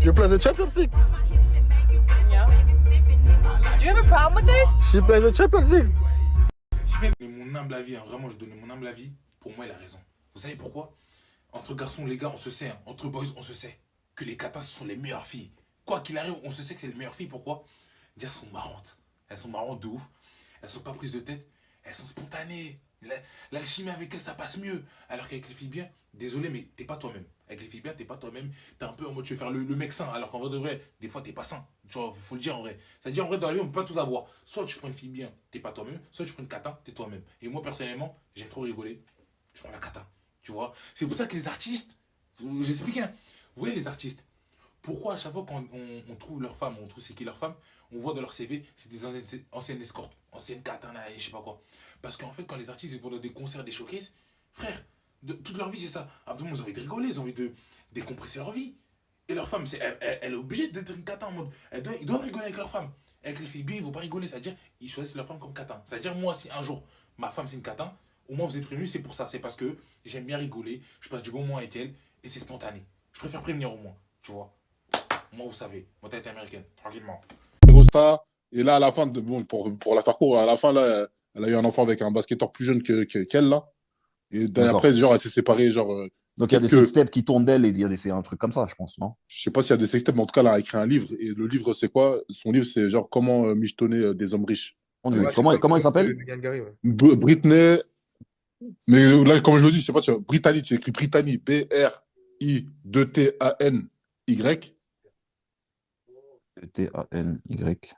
You play the Champions League. Yeah. Do you have a problem with this? She play the Champions League. Mais mon humble avis, hein, vraiment, je donne mon humble avis. Pour moi, il a raison. Vous savez pourquoi? Entre garçons, les gars, on se sait. Hein, entre boys, on se sait. Que les katas sont les meilleures filles. Quoi qu'il arrive, on se sait que c'est les meilleures filles. Pourquoi? Déjà, elles sont marrantes. Elles sont marrantes de ouf. Elles sont pas prises de tête. Elles sont spontanées. L'alchimie avec elles, ça passe mieux. Alors qu'avec les filles bien, désolé, mais t'es pas toi-même. Avec les filles bien, t'es pas toi-même. T'es un peu en mode, tu veux faire le mec sain. Alors qu'en vrai de vrai, des fois, t'es pas sain. Tu vois, faut le dire en vrai. C'est-à-dire, en vrai, dans la vie, on peut pas tout avoir. Soit tu prends une fille bien, t'es pas toi-même. Soit tu prends une cata, t'es toi-même. Et moi, personnellement, j'aime trop rigoler. Je prends la cata. Tu vois? C'est pour ça que les artistes, j'explique, hein. Vous voyez, les artistes, pourquoi à chaque fois quand on trouve leur femme, on trouve c'est qui leur femme, on voit dans leur CV, c'est des anciennes escortes, anciennes katana, je sais pas quoi. Parce qu'en fait, quand les artistes ils vont dans des concerts, des showcases, frère, toute leur vie c'est ça. Abdou, ils ont envie de rigoler, ils ont envie de décompresser leur vie. Et leur femme, elle est obligée d'être une kata en mode. Ils doivent rigoler avec leur femme. Avec les filles bien, ils ne vont pas rigoler, c'est-à-dire ils choisissent leur femme comme kata. C'est-à-dire moi, si un jour ma femme c'est une kata, au moins vous êtes prévenus, c'est pour ça. C'est parce que j'aime bien rigoler, je passe du bon moment avec elle et c'est spontané. Je préfère prévenir au moins, tu vois. Moi, vous savez, moi, tête américaine, tranquillement. Rosta. Et là, à la fin, bon, pour la faire court, à la fin, là, elle a eu un enfant avec un basketteur plus jeune qu'elle, là. Et D'accord. après, genre, elle s'est séparée, genre. Donc, il y a des sextapes qui tournent d'elle et il y a un truc comme ça, je pense, non? Je sais pas s'il y a des sextapes, mais en tout cas, elle a écrit un livre. Et le livre, c'est quoi? Son livre, c'est genre comment michetonner des hommes riches. Mon Dieu. Ouais, Comment il s'appelle? Meghan Gary, ouais. Britney. Mais là, comme je le dis, je sais pas, tu vois, Brittany, tu écris Brittany, B-R-I-2-T-A-N-Y. T-A-N-Y.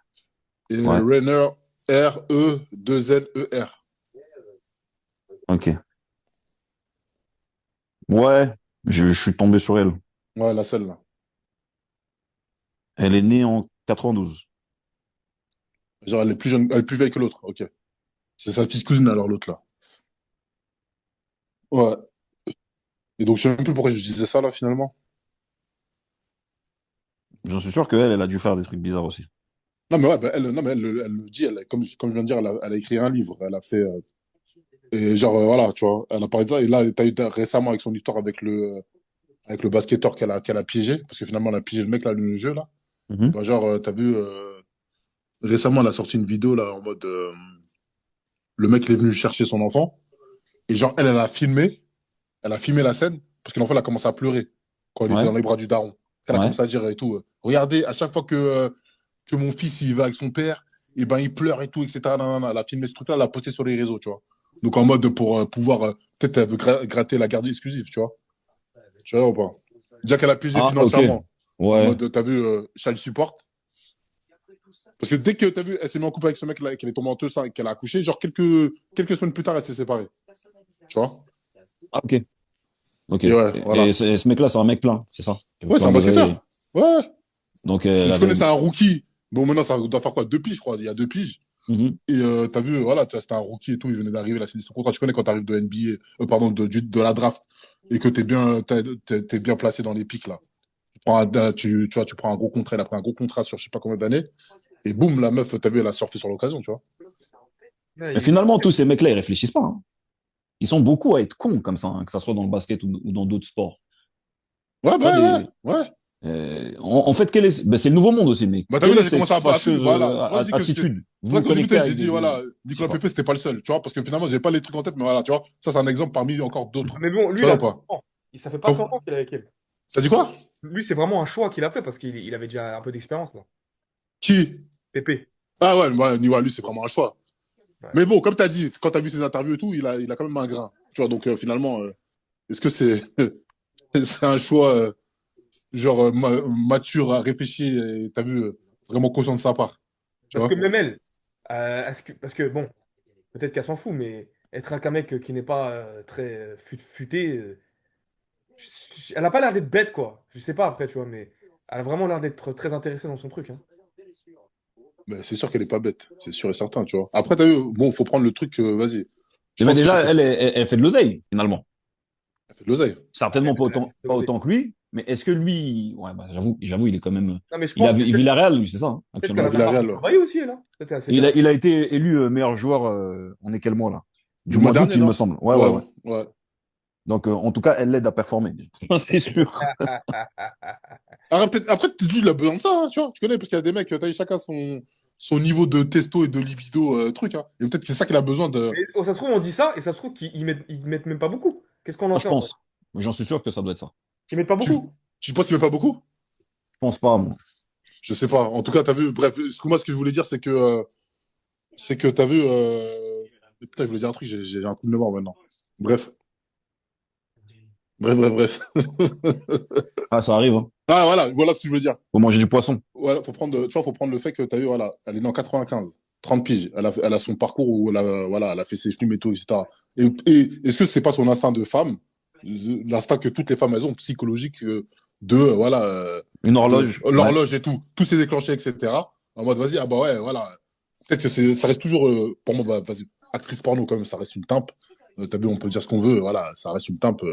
Et Ouais. Renner, R-E-2-N-E-R. Ok. Ouais, je suis tombé sur elle. Ouais, la celle-là. Elle est née en 92. Genre, elle est plus jeune, elle est plus vieille que l'autre. Ok. C'est sa petite cousine, alors, l'autre, là. Ouais. Et donc, je sais même plus pourquoi je disais ça, là, finalement. J'en suis sûr qu'elle, elle a dû faire des trucs bizarres aussi. Non, mais ouais, bah, non, mais elle le dit, comme je viens de dire, elle a écrit un livre. Elle a fait. Et genre, voilà, tu vois, elle a parlé de ça. Et là, t'as eu récemment avec son histoire avec le basketteur qu'elle a piégé. Parce que finalement, elle a piégé le mec, là, le jeu, là. Mhm. Bah, genre, t'as vu. Récemment, elle a sorti une vidéo, là, en mode. Le mec, il est venu chercher son enfant. Et genre, elle a filmé. Elle a filmé la scène. Parce que l'enfant, il a commencé à pleurer. Quand il était Ouais. dans les bras du daron. Elle a Ouais. commencé à dire et tout. Regardez, à chaque fois que mon fils il va avec son père, et ben il pleure et tout, etc. Non, non, non. Elle a filmé ce truc-là, elle l'a posté sur les réseaux, tu vois. Donc en mode pour pouvoir, peut-être elle veut gratter la garde exclusive, tu vois. Tu vois ou pas? Déjà qu'elle a piégé Ah, ok. financièrement, en Ouais. mode, t'as vu, Charles supporte. Parce que dès que t'as vu, elle s'est mise en couple avec ce mec-là, qu'elle est tombée enceinte et qu'elle a accouché, genre quelques semaines plus tard, elle s'est séparée. Tu vois? Ah, ok. Ok. Et ouais, voilà. Et ce mec-là, c'est un mec plein, c'est ça? Ouais, c'est un basketteur. Ouais. Donc, Je connais, c'est un rookie. Bon, maintenant, ça doit faire quoi? 2 piges, je crois. Il y a 2 piges. Mhm. Et t'as vu, voilà, c'était un rookie et tout, il venait d'arriver, là, c'est son contrat. Tu connais quand t'arrives de NBA, pardon, de la draft, et que t'es bien placé dans les pics, là. Tu vois, tu prends un gros contrat, il a pris un gros contrat sur je sais pas combien d'années, et boum, la meuf, t'as vu, elle a surfé sur l'occasion, tu vois. Ouais, Mais finalement, tous ces mecs-là, ils réfléchissent pas, hein. Ils sont beaucoup à être cons comme ça, hein, que ça soit dans le basket ou dans d'autres sports. Ouais, Tu vois, bah, ouais. en fait, ben, c'est le nouveau monde aussi, mais Bah, t'as vu, quelle là, est j'ai cette commencé à battre, fâcheuse voilà. C'est pour ça que je dis que attitude? c'est Vous vrai vous qu'au début, connectez j'ai avec dit, des... voilà, Je sais Nicolas pas. Pépé, c'était pas le seul, tu vois, parce que finalement, j'ai pas les trucs en tête, mais voilà, tu vois, ça, c'est un exemple parmi encore d'autres. Mais bon, lui, Tu il vois a ou pas? 30 ans. Ça fait pas 100 ans qu'il est avec elle. T'as dit quoi? Lui, c'est vraiment un choix qu'il a fait parce qu'il avait déjà un peu d'expérience, là. Qui? Pépé. Ah ouais, lui, c'est vraiment un choix. Ouais. Mais bon, comme tu as dit, quand tu as vu ses interviews et tout, il a quand même un grain. Tu vois, donc finalement, est-ce que c'est c'est un choix genre mature, réfléchi et tu as vu vraiment conscient de sa part, tu Parce que vois? même elle, parce que bon, peut-être qu'elle s'en fout, mais être un mec qui n'est pas très futé, elle a pas l'air d'être bête, quoi. Je sais pas après, tu vois, mais elle a vraiment l'air d'être très intéressée dans son truc, hein. Mais c'est sûr qu'elle est pas bête, c'est sûr et certain, tu vois. Après, tu as vu, bon, faut prendre le truc, vas-y. Je Mais pense que déjà, elle fait de l'oseille, finalement. ça fait de l'oseille. Certainement pas autant, C'est pas osé. autant que lui, mais est-ce que lui, ouais, bah, j'avoue, il est quand même, Non, mais je il a pense que Villarreal, lui, c'est ça, hein, peut-être qu'elle actuellement. a sa marque de Villarreal, ouais. travailler aussi, elle, hein. Peut-être qu'elle sait Et bien. il a été élu meilleur joueur, on est quel mois là? Du Du mois mois d'août, dernier, il me non? semble. Ouais, ouais, Ouais, ouais. ouais. Donc, en tout cas, elle l'aide à performer. C'est sûr. Après, peut-être lui, il a besoin de ça, hein, tu vois. Tu connais, parce qu'il y a des mecs, t'as chacun son niveau de testo et de libido, truc, hein. Et peut-être que c'est ça qu'il a besoin de. Mais, oh, ça se trouve, on dit ça, et ça se trouve qu'ils mettent même pas beaucoup. Qu'est-ce qu'on en Moi, je sait en vrai? pense. J'en suis sûr que ça doit être ça. Ils mettent pas Tu, beaucoup. tu penses qu'il fait pas beaucoup? Je pense pas, moi. Je sais pas. En tout cas, t'as vu, bref, ce que je voulais dire, c'est que t'as vu, putain, je voulais dire un truc, j'ai un coup de mémoire maintenant. Bref. Bref. Ah, ça arrive, hein. Ah, voilà ce que je voulais dire. Faut manger du poisson. Voilà, tu vois, faut prendre le fait que t'as vu, voilà, elle est née en 95, 30 piges. Elle a son parcours où voilà, elle a fait ses films et tout, etc. Et est-ce que c'est pas son instinct de femme, l'instinct que toutes les femmes, elles ont, psychologique, voilà, Une de horloge. Ouais. l'horloge et tout s'est déclenché, etc. En mode, vas-y, ah bah ouais, voilà. Peut-être que ça reste toujours, pour moi, bah, vas-y, actrice porno, quand même, ça reste une timpe. T'as vu, on peut dire ce qu'on veut, voilà, ça reste une timpe.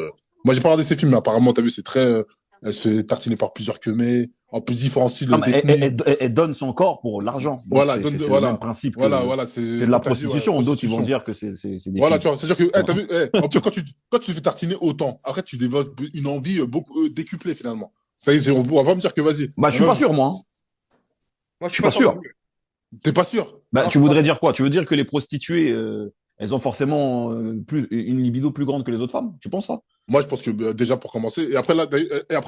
Moi, j'ai pas regardé ces films, mais apparemment, t'as vu, c'est très, elle se fait tartiner par plusieurs queumés, en plus différents Non, styles mais d'ethnie. elle donne son corps pour l'argent. Donc, Voilà, c'est le même principe voilà, que de c'est, la comme t'as dit, ouais, prostitution. D'autres, ils vont prostitution. dire que c'est des Voilà, films. tu vois, c'est-à-dire que, t'as vu, en plus, quand tu te fais tartiner autant, après, tu développes une envie beaucoup, décuplée, finalement. Ça y est, on va pas me dire que, vas-y, Bah, je la suis pas meuf, sûr, moi, hein. Moi, je Je suis suis pas pas sûr non sûr. plus. t'es pas sûr. Bah, Non, je tu suis pas voudrais sûr. dire quoi? Tu veux dire que les prostituées, elles ont forcément une libido plus grande que les autres femmes? Tu penses ça? Moi, je pense que, déjà, pour commencer, et après,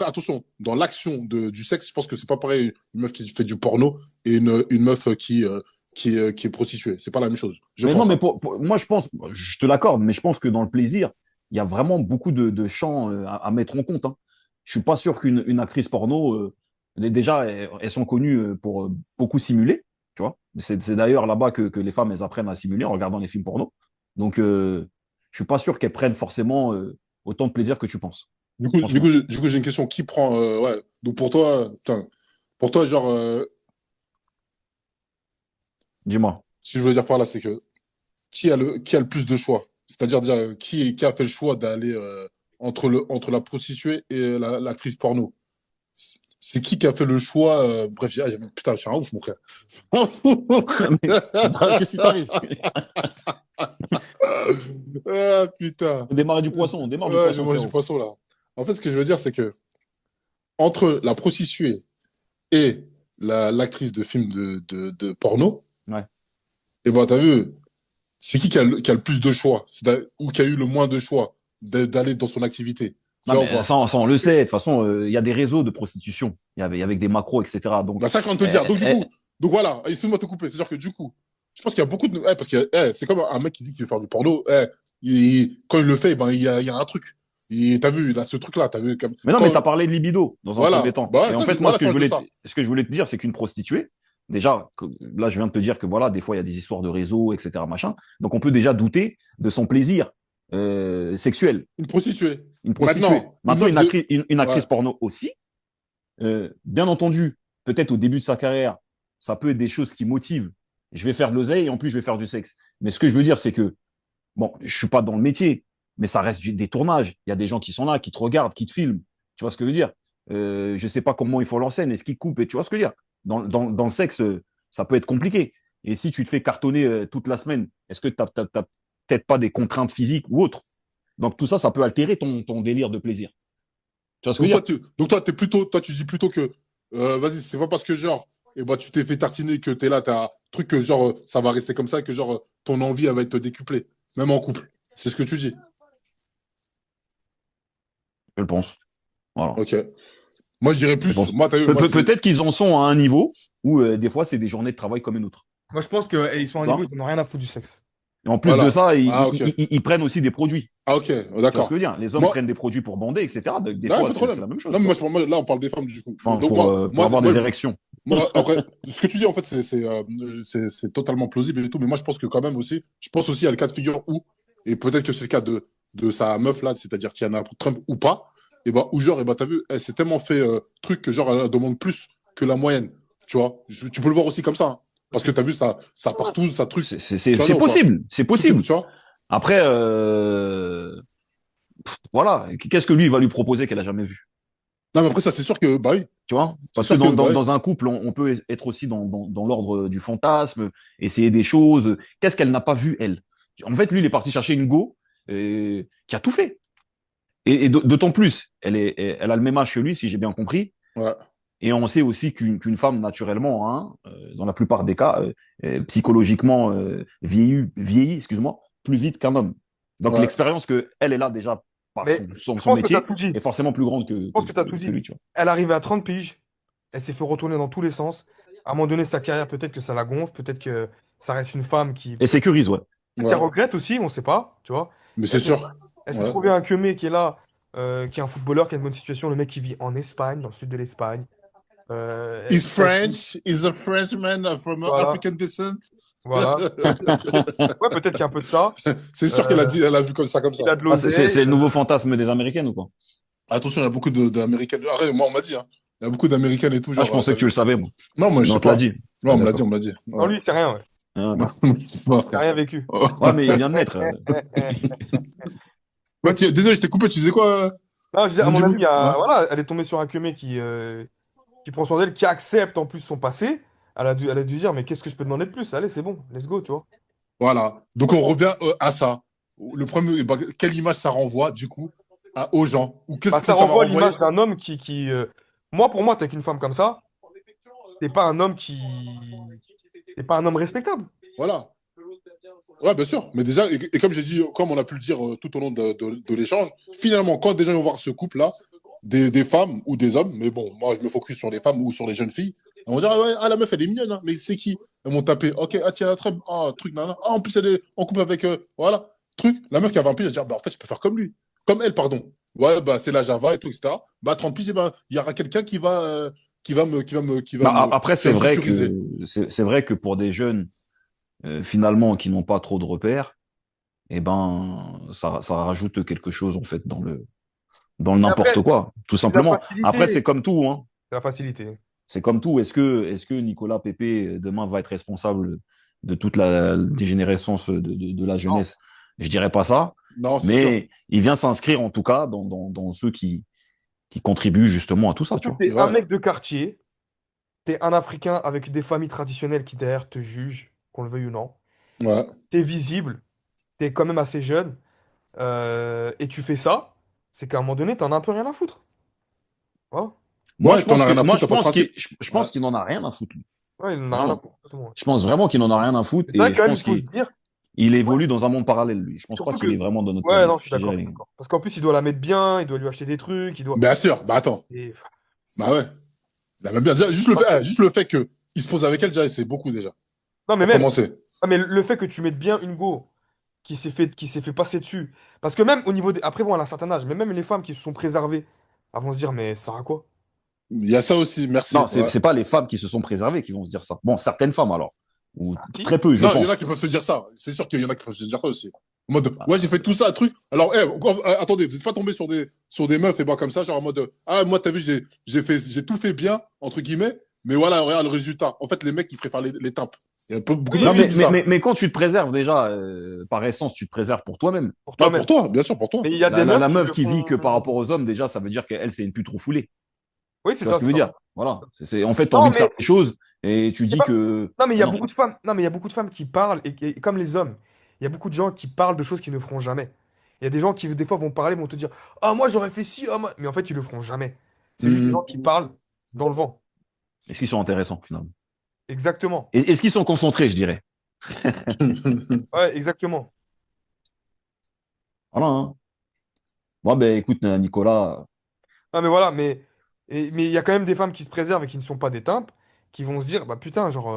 attention, dans l'action du sexe, je pense que c'est pas pareil, une meuf qui fait du porno et une meuf qui est prostituée. C'est pas la même chose. Je Mais non, pense, mais hein. moi, je pense, je te l'accorde, mais je pense que dans le plaisir, il y a vraiment beaucoup de champs à mettre en compte, hein. Je suis pas sûr qu'une actrice porno, déjà, elles sont connues pour beaucoup simuler, tu vois. C'est d'ailleurs là-bas que les femmes, elles apprennent à simuler en regardant les films porno. Donc, je suis pas sûr qu'elles prennent forcément autant de plaisir que tu penses, franchement. Du coup, j'ai une question. Qui prend, ouais. Donc, pour toi, genre, Dis-moi. ce que je veux dire par là, c'est que, qui a le plus de choix? C'est-à-dire, dire, qui a fait le choix d'aller, entre la prostituée et l'actrice porno? C'est qui a fait le choix, bref, putain, je suis un ouf, mon frère. Mais qu'est-ce qui t'arrive? Ah, putain. On démarre du poisson, on démarre du Ouais, je poisson, mange du frérot. poisson, là. En fait, ce que je veux dire, c'est que, entre la prostituée et l'actrice de film de porno, Ouais. et ben, t'as vu, c'est qui a le plus de choix? Ou qui a eu le moins de choix d'aller dans son activité? Tu Non, vois ou mais pas? ça, on le sait. De toute façon, il y a des réseaux de prostitution. Avec des macros, etc. Donc, Bah, ça, quand te dire. euh, Donc, du euh, coup, donc voilà, excuse-moi de te couper. C'est-à-dire que, du coup, je pense qu'il y a beaucoup de, parce que, c'est comme un mec qui dit qu'il veut faire du porno, quand il le fait, ben, il y a un truc. T'as vu, il a ce truc-là, t'as vu, mais non, mais tu quand, as parlé de libido dans un premier voilà, temps. bah, ouais, Et en fait, moi, voilà, ça, je dis ça. ce que je voulais te dire, c'est qu'une prostituée, déjà, là, je viens de te dire que voilà, des fois, il y a des histoires de réseau, etc., machin. Donc, on peut déjà douter de son plaisir sexuel. Une prostituée. Une prostituée. Maintenant, une Maintenant, meuf de, une ouais. actrice porno aussi. Bien entendu, peut-être au début de sa carrière, ça peut être des choses qui motivent. Je vais faire de l'oseille et en plus, je vais faire du sexe. Mais ce que je veux dire, c'est que, bon, je suis pas dans le métier, mais ça reste des tournages. Il y a des gens qui sont là, qui te regardent, qui te filment. Tu vois ce que je veux dire? Je sais pas comment il faut l'enseigne, est-ce qu'ils coupent, et tu vois ce que je veux dire? Dans le sexe, ça peut être compliqué. Et si tu te fais cartonner toute la semaine, est-ce que t'as peut-être pas des contraintes physiques ou autres? Donc tout ça, ça peut altérer ton délire de plaisir. Tu vois ce que je veux dire? Toi, tu dis plutôt que, vas-y, c'est pas parce que genre, et bah, tu t'es fait tartiner que t'es là, t'as un truc que genre, ça va rester comme ça, que genre, ton envie, elle va être décuplée. Même en couple. C'est ce que tu dis. Je le pense. Voilà. Ok. Moi, je dirais Je plus, pense. moi, t'as vu, moi, c'est, Peut-être qu'ils en sont à un niveau où des fois, c'est des journées de travail comme une autre. Moi, je pense qu'ils sont à un Tu niveau, vois. ils n'ont rien à foutre du sexe. Et en plus de voilà. ça, Ah, ok. ils prennent aussi des produits. Ah, ok. Tu vois ce que je D'accord. veux dire? Les hommes Moi, prennent des produits pour bander, etc. Donc, des non, pas fois, de c'est problème. la même chose, Non, mais quoi. moi, là, on parle des femmes, du coup. Enfin, Donc, pour avoir des érections. Après, ce que tu dis, en fait, c'est totalement plausible et tout, mais moi, je pense que quand même aussi, je pense aussi à le cas de figure où, et peut-être que c'est le cas de sa meuf là, c'est-à-dire Tiana Trump ou pas, et bah, ou genre, et bah, t'as vu, elle s'est tellement fait, truc que genre, elle demande plus que la moyenne, tu vois. Tu peux le voir aussi comme ça, hein. Parce que t'as vu, ça partout, ça truc, tu vois, C'est non, ou pas? possible. C'est possible. Tu vois? Après, voilà. Qu'est-ce que lui, il va lui proposer qu'elle a jamais vu? Non, mais après, ça, c'est sûr que, bah oui, Tu vois? c'est Parce que sûr que, bah oui. dans un couple, on peut être aussi dans l'ordre du fantasme, essayer des choses. Qu'est-ce qu'elle n'a pas vu, elle? En fait, lui, il est parti chercher une go qui a tout fait. Et d'autant plus, elle a le même âge que lui, si j'ai bien compris. Ouais. Et on sait aussi qu'une femme, naturellement, hein, dans la plupart des cas, psychologiquement vieillit, excuse-moi, plus vite qu'un homme. Donc Ouais. l'expérience que elle a déjà par Mais je son pense que tu as métier tout dit. est forcément plus grande Je pense que tu as tout que dit. lui, tu vois. Elle arrivait à 30 piges. Elle s'est fait retourner dans tous les sens. À un moment donné, sa carrière, peut-être que ça la gonfle. Peut-être que ça reste une femme qui Et sécurise, ouais. Peut-être qu'elle Ouais. regrette aussi, on ne sait pas, tu vois. Mais c'est Elle s'est sûr. elle s'est Ouais. trouvée un queumé qui est là, qui est un footballeur, qui a une bonne situation. Le mec qui vit en Espagne, dans le sud de l'Espagne. He's Ça a été- French. He's a Frenchman from Voilà, African descent. voilà. Ouais, peut-être qu'il y a un peu de ça. C'est sûr qu'elle a Euh, dit, elle a vu comme ça, comme ça. il a de Ah, l'oseille. c'est le nouveau fantasme des Américaines ou quoi? Attention, il y a beaucoup d'Américaines. Arrête, moi, on m'a dit, hein. Il y a beaucoup d'Américaines et tout, Ah, je genre, pensais que tu le savais, moi. non, moi, je Mais on sais te l'a pas. dit. Non, Ah, on me l'a dit, d'accord. on me l'a dit. Non, Ouais. lui, c'est rien, ouais. Ah, Non, d'accord. je sais pas. Il a rien vécu. Ouais, mais il vient de naître. Ouais, désolé, je t'ai coupé, tu disais quoi, Non, je disais, à mon Moundirou? avis, Ouais. voilà, elle est tombée sur un queumé qui prend soin d'elle, qui accepte en plus son passé. Elle a dû dire, mais qu'est-ce que je peux demander de plus? Allez, c'est bon, let's go, tu vois. Voilà. Donc, on revient à ça. Le premier, bah, quelle image ça renvoie, du coup, aux gens? Ou qu'est-ce Bah, que ça ça va renvoie à renvoyer? l'image d'un homme Moi, pour moi, t'es qu'une femme comme ça, t'es pas un homme T'es pas un homme respectable. Voilà. Ouais, bien sûr. Mais déjà, et comme j'ai dit, comme on a pu le dire tout au long de l'échange, finalement, quand des gens vont voir ce couple-là, des femmes ou des hommes, mais bon, moi, je me focus sur les femmes ou sur les jeunes filles, elles vont dire, ah ouais, ah, la meuf, elle est mignonne, hein. Mais c'est qui? Elles vont taper, ok, ah tiens, très, ah, truc, nana. Ah, en plus, elle est en couple avec, voilà, truc. La meuf qui a 20 piges, elle va dire, bah, en fait, je peux faire comme lui. Comme elle, pardon. Ouais, bah, c'est la Java et tout, etc. Bah, à 30 piges, eh ben, il y aura quelqu'un Bah, après, qui va me sécuriser. c'est vrai que pour des jeunes, finalement, qui n'ont pas trop de repères, eh ben, ça rajoute quelque chose, en fait, dans le Et après, n'importe quoi, tout c'est la simplement. Après, c'est facilité. comme tout, hein. C'est la facilité. C'est comme tout. Est-ce que Nicolas Pépé, demain, va être responsable de toute la dégénérescence de la Non, jeunesse? Je dirais pas ça, Non, c'est sûr. mais il vient s'inscrire, en tout cas, dans ceux qui contribuent justement à tout ça, parce tu que vois. t'es un Ouais, mec de quartier, t'es un Africain avec des familles traditionnelles qui derrière te jugent, qu'on le veuille ou non. ouais. T'es visible, t'es quand même assez jeune, et tu fais ça, c'est qu'à un moment donné, t'en as un peu rien à foutre. Voilà. Ouais, t'en as rien à foutre, t'as pas de principe. Je Ouais. pense qu'il n'en a rien à foutre, lui. Ouais, il en a rien à Vraiment. foutre. Exactement. Je pense vraiment qu'il n'en a rien à foutre C'est vrai et que je quand même, il pense faut se qu'il dire. il Ouais, évolue dans un monde parallèle, lui. Je pense pas surtout qu'il est que. vraiment dans notre Ouais, non, planète. je suis Je te d'accord, je suis dirais. d'accord. Parce qu'en plus, il doit la mettre bien, il doit lui acheter des trucs, il doit. Bien sûr, bah attends. Et- Bah ouais. Bah, bien, déjà, juste le fait que il se pose avec elle, déjà, c'est beaucoup déjà. Non, mais Pour même. commencer. Ah, mais le fait que tu mettes bien une go qui s'est fait passer dessus. Parce que même au niveau des. Après, bon, elle a un certain âge, mais même les femmes qui se sont préservées, elles vont se dire, mais ça sert à quoi? Il y a ça aussi, merci. Non, Ouais. c'est pas les femmes qui se sont préservées qui vont se dire ça. Bon, certaines femmes alors, ou Ah, si. très peu, je Non, il y en a pense. qui peuvent se dire ça. C'est sûr qu'il y en a qui peuvent se dire ça aussi. En mode, Bah, ouais, j'ai fait tout ça, un truc. Alors, attendez, vous n'êtes pas tombé sur des meufs et bah comme ça, genre en mode, ah, moi, t'as vu, j'ai tout fait bien, entre guillemets, mais voilà, regarde le résultat. En fait, les mecs, ils préfèrent les tapes. Il y a beaucoup de Oui, non, meufs qui disent ça. mais quand tu te préserves déjà, par essence, tu te préserves pour toi-même. Pour Ah, pour toi-même. toi, bien sûr, pour toi. Mais il y a des La meufs qui meuf le qui vit que par font. rapport aux hommes, déjà, ça veut dire qu'elle, c'est une pute refoulée. Oui, Tu c'est vois ce ça, que c'est je veux ça. dire? Voilà. En fait, tu as Non, envie de faire mais. des choses et tu c'est dis pas- que. Non, mais il y Mais a non. beaucoup de femmes. Non, mais il y a beaucoup de femmes qui parlent, et comme les hommes, il y a beaucoup de gens qui parlent de choses qu'ils ne feront jamais. Il y a des gens qui, des fois, vont parler, vont te dire, ah, moi, j'aurais fait ci, ah, moi. Mais en fait, ils le feront jamais. C'est juste des gens Mhm. qui parlent dans le vent. Est-ce qu'ils sont intéressants, finalement? Exactement. Est-ce qu'ils sont concentrés, je dirais? Ouais, exactement. Voilà, hein. Bon, ben, écoute, Nicolas, Non, mais voilà, mais il y a quand même des femmes qui se préservent et qui ne sont pas des simples, qui vont se dire, bah putain, genre,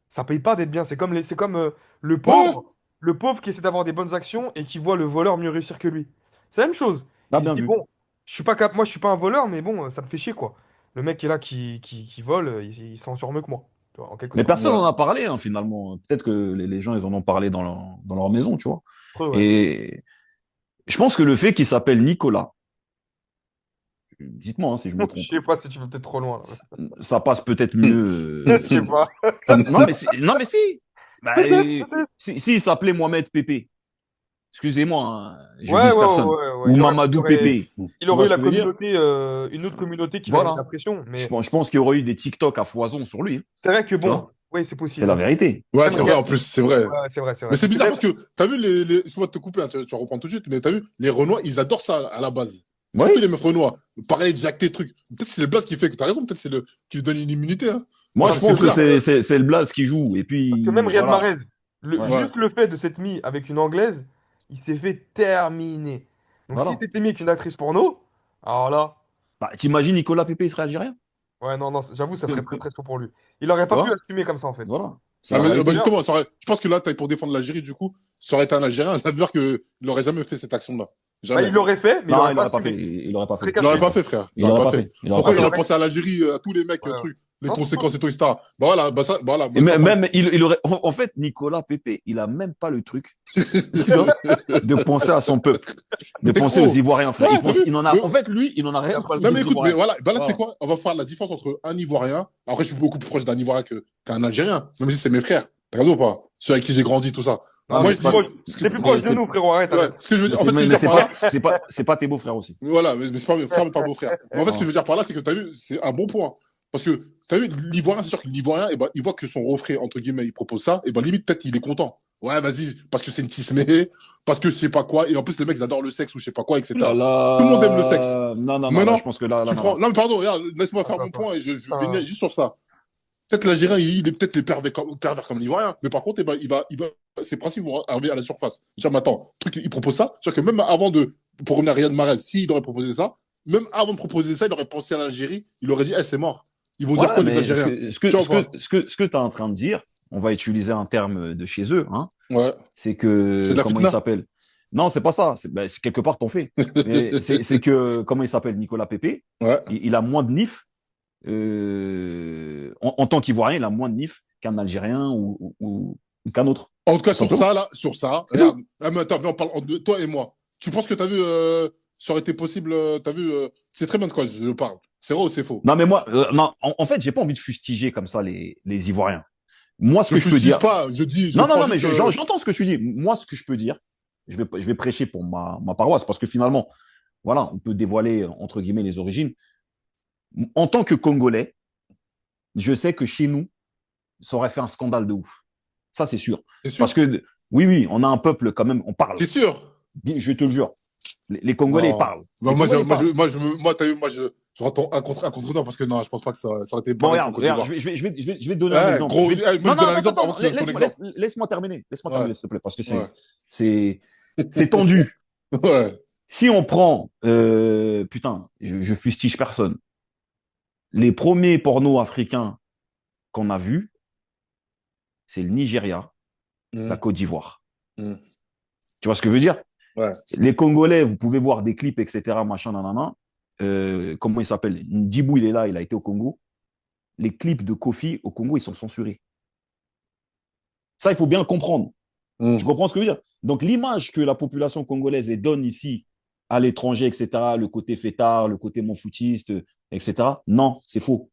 ça paye pas d'être bien. C'est comme le Ouais, pauvre, le pauvre qui essaie d'avoir des bonnes actions et qui voit le voleur mieux réussir que lui. C'est la même chose. ah, Il se bien dit, vu. bon, moi, je suis pas un voleur, mais bon, ça me fait chier, quoi. Le mec qui est là, qui vole, il s'en sort mieux que moi, tu vois, en quelque Mais sorte. personne ouais. n'en a parlé, hein, finalement. Peut-être que les gens, ils en ont parlé dans leur maison, tu vois. Ouais. Et je pense que le fait qu'il s'appelle Nicolas, dites-moi hein, si je me Je trompe, sais pas si tu vas peut-être trop loin, là. ça passe peut-être mieux. Je sais pas. Non, mais si. Bah, Peut-être, peut-être. si il s'appelait Mohamed Pépé, excusez-moi, hein, je Ouais, vise ouais, personne. ouais, ouais. Ou Il aurait, il Mamadou aurait, Pépé. il Tu aurait vois eu ce la que je veux dire? communauté, une autre communauté qui lui aurait mis la Voilà. pression. Mais Je pense qu'il y aurait eu des TikTok à foison sur lui, hein, c'est vrai que tu bon, vois? Oui, c'est C'est possible. la vérité. Ouais, Même c'est vrai, en plus, c'est vrai. Ouais, c'est vrai, c'est vrai. Mais c'est bizarre Même- parce que, t'as vu excuse-moi de te couper, hein, tu vas reprendre tout de suite, mais t'as vu, les Renois, ils adorent ça à la base. Surtout Oui. les meufs Renois. Pareil, Jack, tes trucs. Peut-être que c'est le blaze qui fait que t'as raison, peut-être que c'est le, qui lui donne une immunité, hein. Moi, Parce je que c'est pense que bizarre. c'est le Blaze qui joue. Et Parce que même puis, Riyad voilà. Mahrez, Ouais. Ouais. juste le fait de s'être mis avec une Anglaise, il s'est fait terminer. Donc si Voilà. c'était mis avec une actrice porno, alors là, Bah, t'imagines Nicolas Pepe, il serait algérien? ouais, non, non, j'avoue, ça serait très très chaud pour lui. Il aurait Tu pas pu vois? assumer comme ça, en fait. Voilà. C'est Ah, la mais, bah, réalité. D'ailleurs, justement, je pense que là, t'as pour défendre l'Algérie, du coup, ça aurait été un Algérien, j'adore que il aurait jamais fait cette action-là. bah, Jamais. il l'aurait fait, mais il Non, aurait il pas l'aurait pas fait. assumé. Il l'aurait pas Très fait. Il l'aurait caché. pas fait, frère. Il Il l'aurait l'aurait pas pas fait. fait. Il l'aurait Pourquoi pas il Il aurait fait. aurait... pensé à l'Algérie, à tous les mecs, Ouais. trucs, les Non, non, conséquences et tout, etc. Bah voilà, bah ça, bah voilà. Et Bonne campagne. même, il aurait, en fait, Nicolas Pepe, il a même pas le truc, tu vois, de penser à son peuple, de Mais penser aux gros, Ivoiriens, frère. ouais, t'as vu? Il en a, Mais, en fait, lui, il en a il rien a à pas le foutre non, temps. mais des écoute, mais Ivoiriens. voilà, bah là, tu sais Voilà. quoi? On va faire la différence entre un Ivoirien. Après, je suis beaucoup plus proche d'un Ivoirien qu'un Algérien, même si c'est mes frères. T'as raison ou pas? Ceux avec qui j'ai grandi, tout ça. Non, Non, mais Moi, t'es je plus c'est pas, dis, proche, ce que, t'es plus mais proche de c'est, nous, frérot, arrête, ouais, arrête. ce que je veux mais dire, en fait, ce que je veux mais dire par là, c'est pas tes beaux-frères aussi. voilà, mais c'est pas mes frères, mais pas beaux frères. Mais en fait, ce que je Voilà. veux dire par là, c'est que t'as vu, c'est un bon point. Parce que, t'as vu, l'Ivoirien, c'est sûr que l'Ivoirien, eh ben, il voit que son refrain, entre guillemets, il propose ça, et ben, limite, peut-être, il est content. Ouais, vas-y, parce que c'est une tismée, parce que je sais pas quoi, et en plus, les mecs, ils adorent le sexe ou je sais pas quoi, Ouh là etc. Tout le monde aime le sexe. là. Non, non, non, là, je Maintenant, pense que là, tu non, prends, non. non, mais pardon, regarde, laisse-moi faire Attends, mon attends. point et je vais venir Putain. juste sur ça. Peut-être l'Algérien, il est peut-être les pervers comme l'Ivoirien, mais par contre, eh ben, ses principes vont arriver à la surface. Genre, mais attends, truc, il propose ça. C'est-à-dire que même avant pour revenir à Riyad Mahrez, s'il aurait proposé ça, même avant de proposer ça, il aurait pensé à l'Algérie, il aurait dit, eh, c'est mort. Ils vont dire Ouais, quoi, les mais Algériens? Tu vois ou pas? ce que tu es en train de dire, on va utiliser un terme de chez eux, hein, Ouais. c'est C'est que, de la comment il fitna. s'appelle? Non, c'est pas ça. C'est quelque part ton fait. Mais c'est que, comment il s'appelle? Nicolas Pepe, Ouais. il a moins de nif, en tant qu'Ivoirien, il a moins de nif qu'un Algérien ou qu'un autre. En tout cas, Tout simplement. sur ça, C'est tout. regarde. Ah, mais attends, viens, on parle de toi et moi. Tu penses que t'as vu, ça aurait été possible, t'as vu, c'est très bien de quoi je parle. C'est vrai ou c'est faux? Non, mais moi, non, en fait, j'ai pas envie de fustiger comme ça les Ivoiriens. Moi, ce Je que je peux fustige dire. pas, je dis, je Non, non, prends non, mais juste, j'entends ce que tu dis. Moi, ce que je peux dire, je vais prêcher pour ma paroisse, parce que finalement, voilà, on peut dévoiler, entre guillemets, les origines. En tant que Congolais, je sais que chez nous, ça aurait fait un scandale de ouf. Ça, c'est sûr. c'est sûr? Parce que, oui, oui, on a un peuple quand même, on parle. T'es sûr? Je te le jure. Les Congolais, ils Non. parlent. Bah, Les Congolais, ils parlent. t'as vu, moi, je rentre un contre toi parce que non, je pense pas que ça aurait été Bon, pareil pour regarde, Côte regarde, d'Ivoire. je vais te donner un Ouais, exemple. gros, moi, je Non, donne non, un exemple attends, avant que tu donnes ton exemple. laisse-moi terminer. Laisse-moi Ouais, terminer, s'il te plaît, parce que ouais, c'est tendu. ouais. Si on prend, putain, je fustige personne. Les premiers pornos africains qu'on a vus, c'est le Nigeria, la Mm, Côte d'Ivoire. mm, Tu vois ce que je veux dire? ouais. Les Congolais, vous pouvez voir des clips, etc., machin, nanana. Comment il s'appelle? Ndjibou, il est là, il a été au Congo. Les clips de Kofi au Congo, ils sont censurés. Ça, il faut bien le comprendre. Mm. Tu comprends ce que je veux dire? Donc, l'image que la population congolaise donne ici, à l'étranger, etc., le côté fêtard, le côté monfoutiste, etc., non, c'est faux.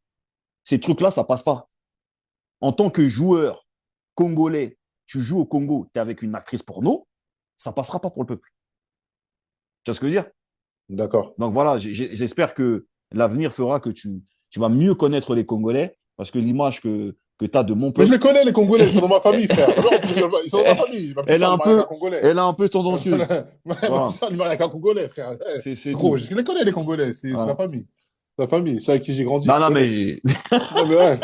Ces trucs-là, ça passe pas. En tant que joueur congolais, tu joues au Congo, tu es avec une actrice porno, ça passera pas pour le peuple. Tu vois ce que je veux dire? D'accord. Donc voilà, j'espère que l'avenir fera que tu vas mieux connaître les Congolais, parce que l'image que tu as de mon Mais je peuple, les connais, les Congolais, ils sont dans ma famille, frère. En plus, ils sont dans ma famille. Ma petite elle est sœur, un elle marie avec peu, un Congolais. elle est un peu tendancieuse. Ouais, ma Voilà, petite sœur, elle marie avec un Congolais, frère. c'est Gros, tout. je les connais, les Congolais. C'est ma Voilà. famille. C'est ma famille. C'est avec qui j'ai grandi, Non, je non, connais. mais Non, mais ouais.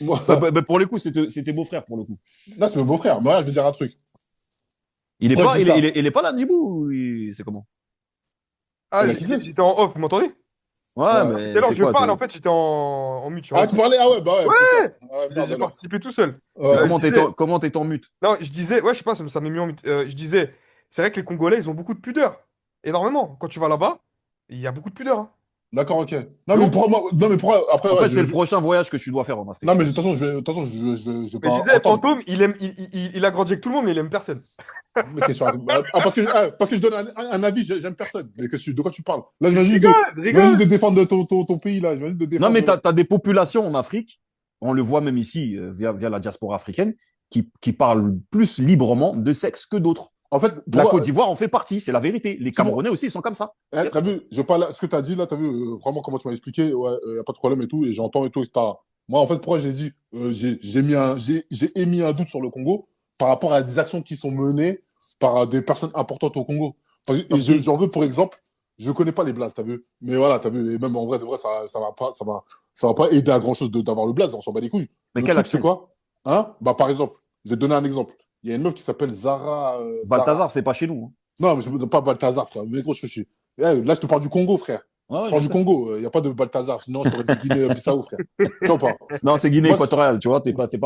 Moi, pour le coup, c'était beau frère pour le coup. là, c'est mon beau-frère. Moi, je vais dire un truc. Il est Pourquoi pas, je dis ça? il est pas là, Djibou, c'est comment? Ah, Elle a kiffé? j'étais en off, vous m'entendez? Ouais, Ouais. Tout à mais l'heure, c'est je quoi? parle, en fait, j'étais en mute, tu Ah, vois. tu parlais? Ah ouais, bah ouais, putain. Ouais, Ouais, merde j'ai alors. participé tout seul. Ouais. Je disais, Comment t'es en mute? non, je disais, ouais, je sais pas, ça m'a mis en mute. Je disais, c'est vrai que les Congolais, ils ont beaucoup de pudeur. Énormément. Quand tu vas là-bas, il y a beaucoup de pudeur, hein. D'accord, ok. Tu vois? Non, mais pourquoi, après, En ouais, fait, c'est le prochain voyage que tu dois faire en non, Afrique. mais de toute façon, de toute façon, je vais Mais je pas disais, entendre. Fantôme, il a grandi avec tout le monde, mais il aime personne. Mais question, parce que je donne un avis, j'aime personne. Mais de quoi tu parles? Là, Je rigole, je j'imagine rigole. de défendre ton pays, là. J'imagine de Non, mais défendre. t'as des populations en Afrique, on le voit même ici, via la diaspora africaine, qui parlent plus librement de sexe que d'autres. En fait, La Côte d'Ivoire en fait partie, c'est la vérité. Les tu vois, Camerounais aussi, ils sont comme ça. t'as vu, ce que t'as dit, là, t'as vu, vraiment comment tu m'as expliqué, ouais, y a pas de problème et tout, et j'entends et tout, etc. Moi, en fait, pourquoi j'ai dit, j'ai émis un doute sur le Congo par rapport à des actions qui sont menées par des personnes importantes au Congo. Comme qui? J'en veux pour exemple, je connais pas les blazes, t'as vu? Mais voilà, t'as vu, et même en vrai, de vrai, ça va pas aider à grand chose d'avoir le blaze, on s'en bat les couilles. Mais Le quelle truc, c'est action? quoi? Hein? Bah, par exemple, je vais te donner un exemple. Il y a une meuf qui s'appelle Zara. Balthazar, c'est pas chez nous, Non, mais je ne pas Balthazar, frère. Mais gros, je suis. Là, je te parle du Congo, frère. hein. Je Ouais, parle je du sais. Congo. Il n'y a pas de Balthazar. Sinon, je t'aurais dit Guinée-Bissau, frère. Tu vois pas? Non, c'est Guinée Moi, équatoriale, tu vois, t'es pas ouais,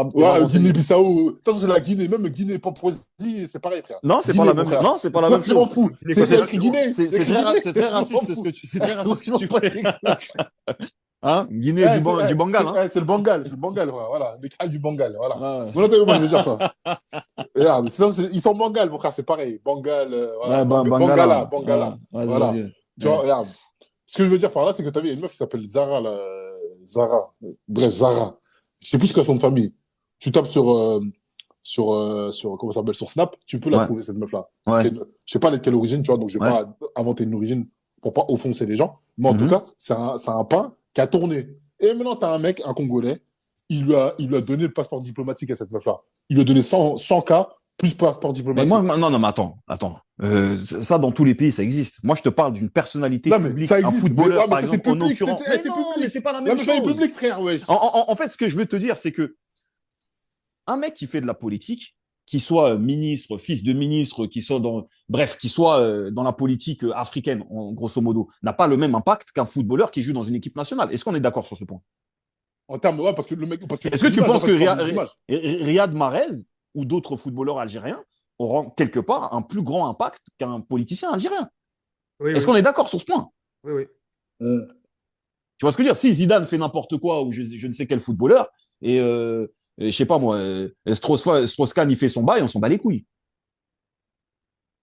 renseigné. Guinée-Bissau. De toute façon, c'est la Guinée. Même Guinée-Papouasie, c'est pareil, frère. Non, c'est pas la Guinée, mon même, frère. non, c'est pas la Moi, même je m'en chose. fous. Guinée C'est équatoriale, écrit c'est loin. Guinée. C'est écrit Guinée. C'est très Je m'en raciste fous. c'est très raciste ce que Je tu m'en bats fais. les couilles. Hein? Guinée du Bengale, hein? C'est le Bengale. C'est le Bengale, frère. Voilà. Les crânes du Bengale. Voilà. Ouais, Voilà, t'as vu, moi, je veux dire quoi. Regarde, ils sont Bengale, mon frère. C'est pareil. Bengale. Voilà. ouais Bangala. Bengala. Bangala. Ouais, Voilà. vas-y. Tu vois, Ouais. regarde. Ce que je veux dire par là, c'est que tu avais une meuf qui s'appelle Zara, là. Zara. Bref, Zara. Je sais plus ce que son de famille. Tu tapes sur, comment ça s'appelle, sur Snap, tu peux la Ouais. trouver, cette meuf-là. Ouais. Je sais pas de quelle origine, tu vois, donc je vais Ouais. pas inventer une origine pour pas offenser les gens. Mais en tout Mhm. cas, c'est un pain qui a tourné. Et maintenant, tu as un mec, un Congolais, il lui a donné le passeport diplomatique à cette meuf-là. Il lui a donné 100K plus passeport Mais moi, diplomatique. non, mais attends. Ça, dans tous les pays, ça existe. Moi, je te parle d'une personnalité Non, mais publique, ça un existe. footballeur, Ouais, mais par ça, c'est exemple, en public. l'occurrence. Mais C'est non, mais public. c'est pas la La même meuf, elle est chose. publique, frère, wesh. En fait, ce que je veux te dire, c'est que un mec qui fait de la politique, qui soit ministre, fils de ministre, qui soit bref, qui soit dans la politique africaine, grosso modo, n'a pas le même impact qu'un footballeur qui joue dans une équipe nationale. Est-ce qu'on est d'accord sur ce point? En termes, ouais, parce que le mec, parce que Est-ce que tu l'image, en penses fait, que tu parles de l'image. Riyad Mahrez ou d'autres footballeurs algériens auront quelque part un plus grand impact qu'un politicien algérien? Oui, Est-ce oui. qu'on est d'accord sur ce point? Oui, oui. Tu vois ce que je veux dire? Si Zidane fait n'importe quoi ou je ne sais quel footballeur et je sais pas moi, Strauss-Kahn il fait son bail, on s'en bat les couilles.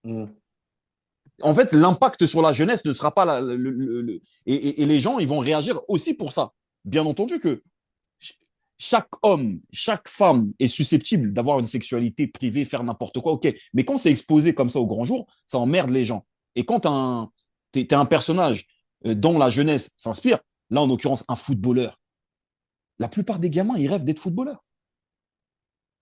Mm. En fait, l'impact sur la jeunesse ne sera pas et les gens ils vont réagir aussi pour ça. Bien entendu que chaque homme, chaque femme est susceptible d'avoir une sexualité privée, faire n'importe quoi, ok. Mais quand c'est exposé comme ça au grand jour, ça emmerde les gens. Et quand t'es un personnage dont la jeunesse s'inspire, là en l'occurrence un footballeur, la plupart des gamins ils rêvent d'être footballeurs.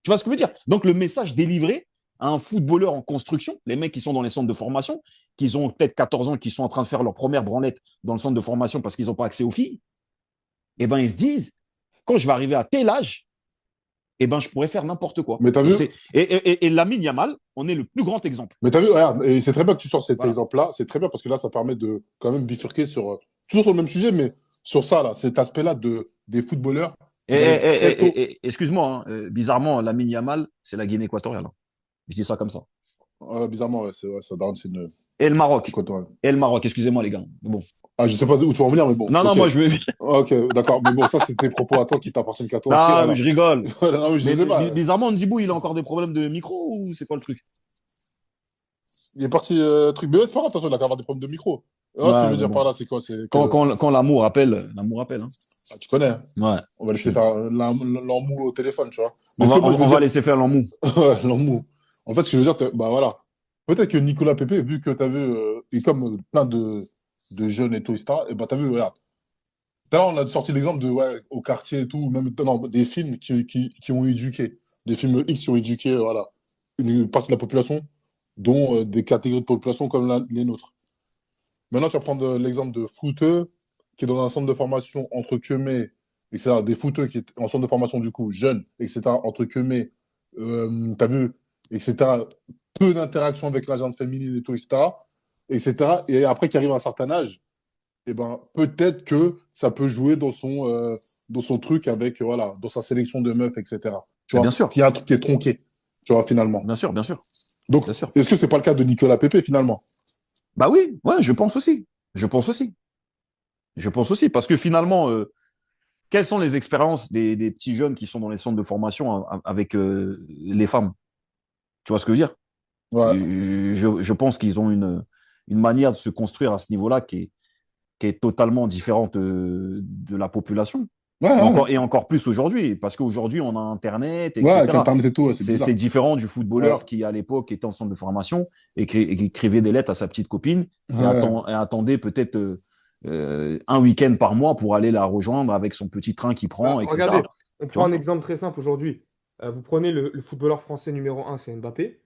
Tu vois ce que je veux dire? Donc le message délivré à un footballeur en construction, les mecs qui sont dans les centres de formation, qui ont peut-être 14 ans, qui sont en train de faire leur première branlette dans le centre de formation parce qu'ils n'ont pas accès aux filles, eh ben ils se disent, quand je vais arriver à tel âge, eh ben je pourrais faire n'importe quoi. Mais t'as vu? Et Lamine Yamal, on est le plus grand exemple. Mais t'as vu, regarde, et c'est très bien que tu sors cet Voilà. exemple-là, c'est très bien parce que là, ça permet de quand même bifurquer sur, toujours sur le même sujet, mais sur ça, là, cet aspect-là des footballeurs qui arrivent très tôt. Excuse-moi, hein, bizarrement, Lamine Yamal, c'est la Guinée équatoriale. Hein. Je dis ça comme ça. Bizarrement, ouais, ça, Darren, c'est une, Et le Maroc. équatoriale. Et le Maroc, excusez-moi les gars. Bon. Ah, je sais pas où tu vas en venir, mais bon. Non, non, ok. moi je veux. Ok, d'accord, mais bon, ça, c'est tes propos à toi qui t'appartiennent qu'à toi. Ok, Ah, alors. je rigole. Non, mais je Mais sais pas. bizarrement, Ndibou, il a encore des problèmes de micro ou c'est quoi le truc? Il est parti, truc. Mais ouais, c'est pas grave, de toute façon, il a qu'à avoir des problèmes de micro. Ah, ce que je Ouais, veux mais dire par bon. là, c'est quoi? C'est que, Quand l'amour appelle, l'amour appelle. Hein. ah, tu connais, hein. Ouais. On va laisser faire l'emmou au téléphone, tu vois. On Mais ce va, que moi, je veux on va dire, laisser faire l'emmou. ouais, l'emmou. En fait, ce que je veux dire, bah voilà. Peut-être que Nicolas Pepe, vu que tu as vu, et comme plein de jeunes et tout, etc., et bah t'as vu, regarde. Tout à l'heure, on a sorti l'exemple de, ouais, au quartier et tout, même dans des films qui ont éduqué. Des films X qui ont éduqué, voilà, une partie de la population, dont des catégories de population comme les nôtres. Maintenant, tu vas prendre l'exemple de footeux qui est dans un centre de formation entre Kemé, etc. Des footeux qui est en centre de formation, du coup, jeunes, etc., entre Kemé, t'as vu, etc. Peu d'interaction avec la gente féminine et tout, etc. etc. Et après, qui arrive à un certain âge, eh ben, peut-être que ça peut jouer dans son truc avec, voilà, dans sa sélection de meufs, etc. Tu Mais vois, bien sûr, qu'il y a un truc qui est tronqué, tu vois, finalement. bien sûr, bien sûr, Donc, bien sûr. est-ce que c'est pas le cas de Nicolas Pepe, finalement? Bah oui, ouais, je pense aussi. Je pense aussi. Je pense aussi. Parce que finalement, quelles sont les expériences des petits jeunes qui sont dans les centres de formation avec les femmes? Tu vois ce que je veux dire? Ouais. Je pense qu'ils ont une manière de se construire à ce niveau-là qui est totalement différente de la population. Ouais, ouais. Et encore plus aujourd'hui, parce qu'aujourd'hui, on a Internet, Ouais, avec etc. Internet et tout, ouais, c'est bizarre. C'est différent du footballeur Ouais. qui, à l'époque, était en centre de formation et qui écrivait des lettres à sa petite copine Ouais. et attendait peut-être un week-end par mois pour aller la rejoindre avec son petit train qu'il Bah, prend, regardez, etc. on Tu prend un vois? exemple très simple aujourd'hui. Vous prenez le footballeur français numéro un, c'est Mbappé.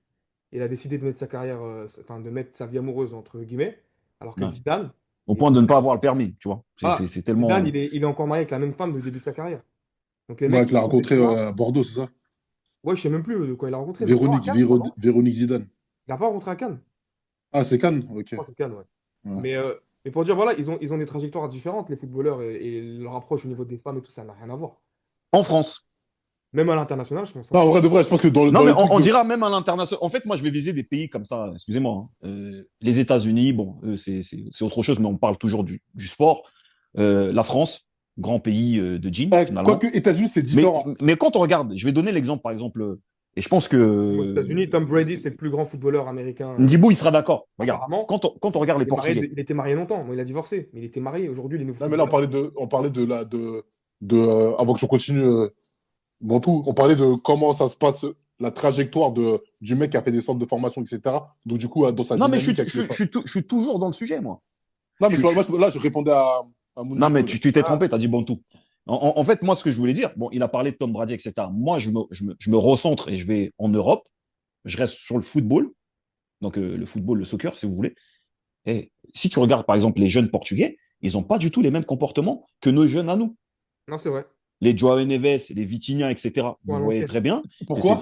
Il a décidé de mettre sa carrière, enfin de mettre sa vie amoureuse entre guillemets, alors que Ouais. Zidane, Au il point était de ne pas marié. avoir le permis, tu vois. Voilà. C'est Zidane, tellement. il est encore marié avec la même femme depuis le début de sa carrière. Donc les Ouais, mecs, qu'il a ils ont des rencontré choix. à Bordeaux, c'est ça? Ouais, je sais même plus quand il a rencontré, mais non, à Cannes, je crois, non? Véronique Zidane. Il n'a pas rencontré à Cannes. Ah, c'est Cannes? Ok. Je crois que c'est Cannes, ouais. Ouais. Mais, euh, mais pour dire, voilà, ils ont des trajectoires différentes, les footballeurs, et leur approche au niveau des femmes et tout ça n'a rien à voir. En France. Même à l'international, je pense, Non, hein. en vrai, de vrai, je pense que Non, dans mais les trucs on de. dira même à l'international. En fait, moi, je vais viser des pays comme ça, excusez-moi, hein. Les États-Unis, bon, c'est autre chose, mais on parle toujours du sport. La France, grand pays de gym, Quoique finalement. États-Unis, c'est Mais, différent. mais quand on regarde, je vais donner l'exemple, par exemple, et je pense que Aux États-Unis, Tom Brady, c'est le plus grand footballeur américain, Ndibou, il sera d'accord. Regarde, apparemment. quand on regarde les Portugais, Il était marié longtemps. Bon, il a divorcé, mais il était marié. Aujourd'hui, les nouveaux Non, mais là, footballeurs. on parlait avant que tu continues, bon, tout, on parlait de comment ça se passe, la trajectoire du mec qui a fait des centres de formation, etc. Donc, du coup, dans sa non, mais dynamique avec les femmes. je suis toujours dans le sujet, moi. Non, mais Je, je- là, je répondais à non, mais Moundibo, là. tu t'es Ah, trompé, tu as dit bon tout. En fait, moi, ce que je voulais dire, bon, il a parlé de Tom Brady, etc. Moi, je me recentre et je vais en Europe. Je reste sur le football, donc le football, le soccer, si vous voulez. Et si tu regardes, par exemple, les jeunes Portugais, ils n'ont pas du tout les mêmes comportements que nos jeunes à nous. non, c'est vrai. Les Joao Neves, les Vitinha, etc. Bon, Vous à voyez l'ancienne. très bien que Pourquoi?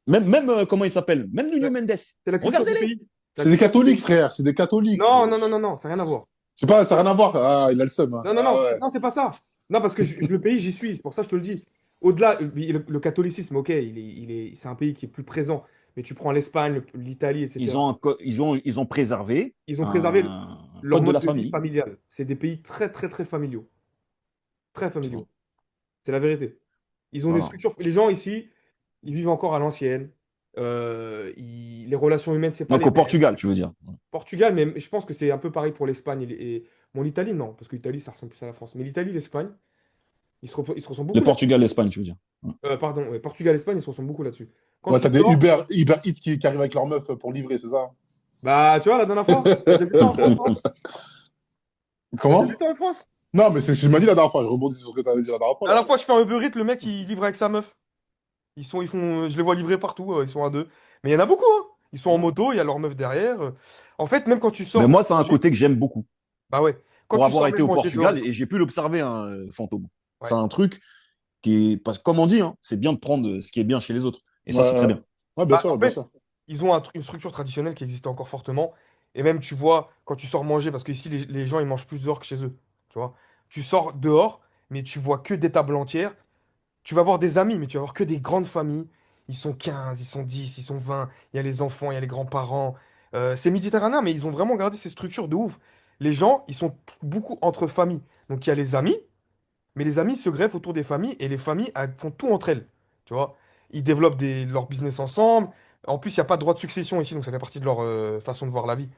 même comment il s'appelle, même Nuno Ouais. Mendes. C'est la culture du Regardez-les. pays. La C'est des culture du catholiques, pays. frère. C'est des catholiques. Non, non, non, non, non, ça n'a rien à voir. C'est pas, ça n'a rien à voir. Ah, il a le seum, hein. Non, non, Ah non, ouais. non, c'est pas ça. Non, parce que le pays, j'y suis. C'est pour ça que je te le dis. Au-delà, le catholicisme, ok, c'est un pays qui est plus présent. Mais tu prends l'Espagne, l'Italie, etc. Ils ont préservé Ils ont préservé un leur code de mode la de vie famille. familial. C'est des pays très, très, très familiaux. Très Tu vois. familiaux. C'est la vérité. Ils ont des Voilà. structures. Les gens ici, ils vivent encore à l'ancienne. Les relations humaines, c'est pas Donc les au mêmes. Portugal, tu veux dire. Portugal, mais je pense que c'est un peu pareil pour l'Espagne bon, l'Italie, non, parce que l'Italie, ça ressemble plus à la France. Mais l'Italie, l'Espagne, ils se ressemblent Le beaucoup là-dessus. Portugal, l'Espagne, tu veux dire. Pardon, ouais, Portugal, Espagne, ils se ressemblent beaucoup là-dessus. Quand Ouais, tu t'as des sors, Uber Eats qui arrivent avec leur meuf pour livrer, c'est ça? bah, tu vois, la dernière fois, t'as déjà vu ça en France, toi? T'as déjà vu Comment? ça en France? Non, mais c'est ce que tu m'as dit la dernière fois. Je rebondis sur ce que tu avais dit la dernière fois, La là. dernière fois, je fais un Uber Eats, le mec, il livre avec sa meuf. Je les vois livrer partout, ils sont à deux. Mais il y en a beaucoup, hein. Ils sont en moto, il y a leur meuf derrière. En fait, même quand tu Mais sors moi, c'est un manger, côté que j'aime beaucoup. bah ouais, quand Pour tu avoir sors été même au manger dehors Portugal, et et tout. j'ai pu l'observer, hein, Fantôme. C'est Ouais. un truc qui est, parce que comme on dit, hein, c'est bien de prendre ce qui est bien chez les autres. Et ça, c'est très Ouais, bien. ouais, bien Bah, sûr, en bien fait, sûr. ils ont une structure traditionnelle qui existe encore fortement. Et même, tu vois, quand tu sors manger, parce qu'ici, les gens, ils mangent plus dehors que chez eux. Tu vois, tu sors dehors, mais tu vois que des tables entières. Tu vas voir des amis, mais tu vas voir que des grandes familles. Ils sont 15, ils sont 10, ils sont 20. Il y a les enfants, il y a les grands-parents. C'est méditerranéen, mais ils ont vraiment gardé ces structures de ouf. Les gens, ils sont beaucoup entre familles. Donc, il y a les amis. Mais les amis se greffent autour des familles et les familles font tout entre elles. Tu vois? Ils développent leur business ensemble. En plus, il n'y a pas de droit de succession ici, donc ça fait partie de leur façon de voir la vie.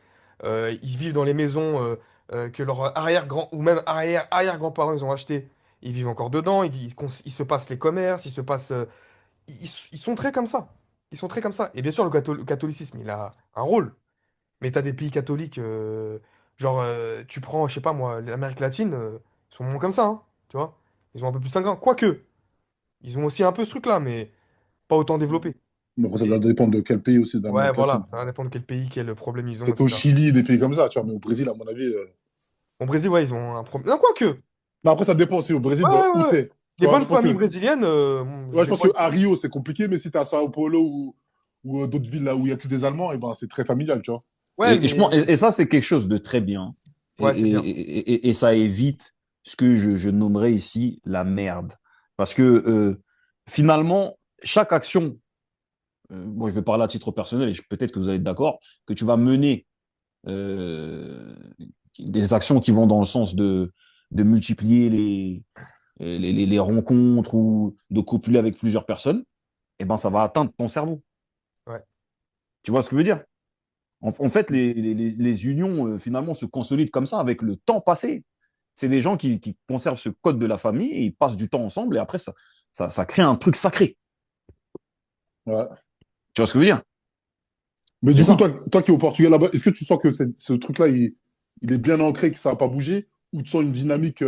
Ils vivent dans les maisons que leurs arrière-grand ou même arrière-grands-parents ils ont achetées. Ils vivent encore dedans. Ils se passent les commerces, ils se passent. Ils sont très comme ça. Ils sont très comme ça. Et bien sûr, le catholicisme, il a un rôle. Mais tu as des pays catholiques, genre, tu prends, je sais pas moi, l'Amérique latine, ils sont moins comme ça, hein, tu vois. Ils ont un peu plus cinq ans. Quoique, ils ont aussi un peu ce truc-là, mais pas autant développé. Mais après, ça va Et- dépendre de quel pays aussi Ouais, d'Amérique latine. voilà, ça va dépendre de quel pays, quel problème ils ont, Peut-être au etc. Chili, des pays comme ça, tu vois, mais au Brésil, à mon avis. Au Brésil, ouais, ils ont un problème. Non, quoique. Non, après, ça dépend aussi au Brésil Ouais, de ouais, où ouais. t'es. Tu Les vois, bonnes familles brésiliennes, je je les pense vois. que à Rio, c'est compliqué, mais si t'es à Sao Paulo ou d'autres villes là où il y a que des Allemands, et ben, c'est très familial, tu vois. Ouais, Et ça, c'est quelque chose de très bien. ouais, c'est bien. Et ça évite ce que je nommerais ici la merde. Parce que finalement, chaque action, moi je vais parler à titre personnel, et peut-être que vous allez être d'accord, que tu vas mener euh, des actions qui vont dans le sens de multiplier les rencontres ou de copuler avec plusieurs personnes, eh ben, ça va atteindre ton cerveau. Ouais. Tu vois ce que je veux dire? En fait, les unions, finalement, se consolident comme ça avec le temps passé. C'est des gens qui conservent ce code de la famille et ils passent du temps ensemble et après, ça crée un truc sacré. Ouais. Tu vois ce que je veux dire? Mais C'est du coup, ça. toi qui es au Portugal là-bas, est-ce que tu sens que ce truc-là, il est bien ancré, que ça va pas bouger, ou tu sens une dynamique,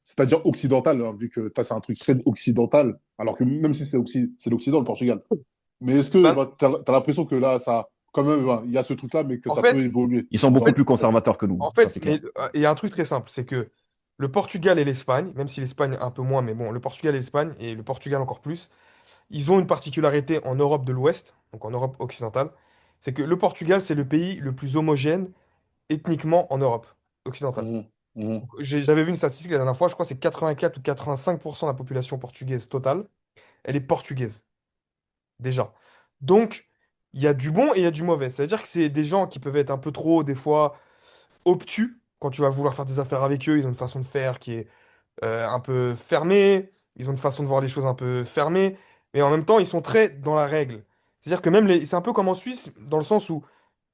c'est-à-dire occidentale, hein, vu que c'est un truc très occidental, alors que même si c'est l'Occident, le Portugal. Mais est-ce que Ben, bah, t'as l'impression que là, ça, quand même, bah, il y a ce truc-là, mais que en ça peut fait, évoluer Ils sont en beaucoup fait, plus conservateurs que nous, en ça fait, c'est clair. il y a un truc très simple, c'est que le Portugal et l'Espagne, même si l'Espagne un peu moins, mais bon, le Portugal et l'Espagne, et le Portugal encore plus, ils ont une particularité en Europe de l'Ouest, donc en Europe occidentale, c'est que le Portugal, c'est le pays le plus homogène ethniquement en Europe occidentale. Mhm, mhm, J'avais vu une statistique la dernière fois, je crois que c'est 84 ou 85% de la population portugaise totale, elle est portugaise, déjà. Donc, il y a du bon et il y a du mauvais. C'est-à-dire que c'est des gens qui peuvent être un peu trop, des fois, obtus. Quand tu vas vouloir faire des affaires avec eux, ils ont une façon de faire qui est un peu fermée, ils ont une façon de voir les choses un peu fermée, mais en même temps, ils sont très dans la règle. C'est-à-dire que même c'est un peu comme en Suisse, dans le sens où